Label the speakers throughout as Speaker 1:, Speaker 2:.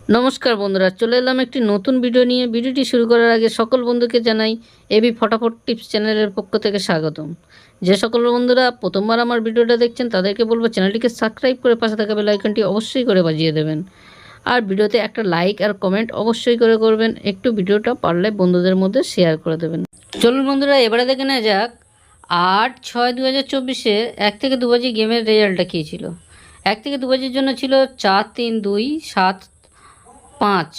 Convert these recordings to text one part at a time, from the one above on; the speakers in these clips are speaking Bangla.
Speaker 1: নমস্কার বন্ধুরা, চলে এলাম একটি নতুন ভিডিও নিয়ে। ভিডিওটি শুরু করার আগে সকল বন্ধুকে জানাই এবি ফটাফট টিপস চ্যানেলের পক্ষ থেকে স্বাগতম। যে সকল বন্ধুরা প্রথমবার আমার ভিডিওটা দেখছেন তাদেরকে বলবো চ্যানেলটিকে সাবস্ক্রাইব করে পাশে থাকা বেল আইকনটি অবশ্যই করে বাজিয়ে দেবেন। আর ভিডিওতে একটা লাইক আর কমেন্ট অবশ্যই করে করবেন। একটু ভিডিওটা পারলে বন্ধুদের মধ্যে শেয়ার করে দেবেন। চলুন বন্ধুরা, এবারে দেখে নেওয়া যাক 8/6/2024 1 থেকে 2 বাজি গেমের রেজাল্টটা কী ছিল। 1 থেকে 2 বাজির জন্য ছিল 4 3 2 7 5।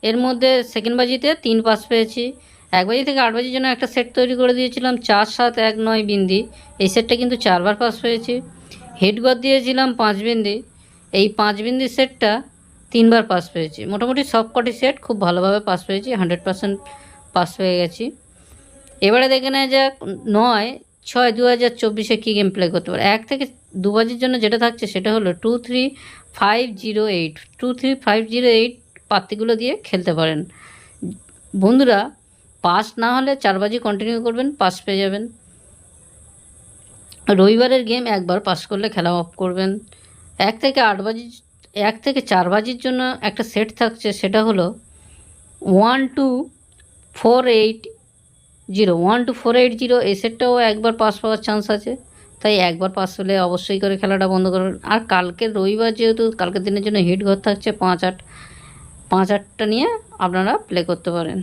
Speaker 1: এর মধ্যে সেকেন্ড বাজিতে 3 পাস পেয়েছি। 1 বাজি থেকে 8 বাজির জন্য একটা সেট তৈরি করে দিয়েছিলাম 4 7 1 9 বিন্দি। এই সেটটা কিন্তু 4বার পাস পেয়েছি। হেডগর দিয়েছিলাম 5 বিন্দি। এই 5 বিন্দি সেটটা 3বার পাস পেয়েছি। মোটামুটি সব কটি সেট খুব ভালোভাবে পাস পেয়েছি, 100% পাস পেয়ে গেছি। এবারে দেখে নেওয়া যাক 9/6/2024 কী গেম প্লে করতে পারে। 1 থেকে 2 বাজির জন্য যেটা থাকছে সেটা হলো 23508। 23508 পাত্তিগুলো দিয়ে খেলতে পারেন বন্ধুরা। পাস না হলে 4 বাজি কন্টিনিউ করবেন, পাস পেয়ে যাবেন। রবিবারের গেম একবার পাস করলে খেলা অফ করবেন। 1 থেকে 8 বাজি 1 থেকে 4 বাজির জন্য একটা সেট থাকছে, সেটা হলো 12480। এই সেটটাও একবার পাস পাওয়ার চান্স আছে, তাই একবার পাস হলে অবশ্যই করে খেলাটা বন্ধ করবেন। আর কালকের রবিবার যেহেতু, কালকের দিনের জন্য হিট ঘর থাকছে 5/8 5/8টা নিয়ে আপনারা প্লে করতে পারেন।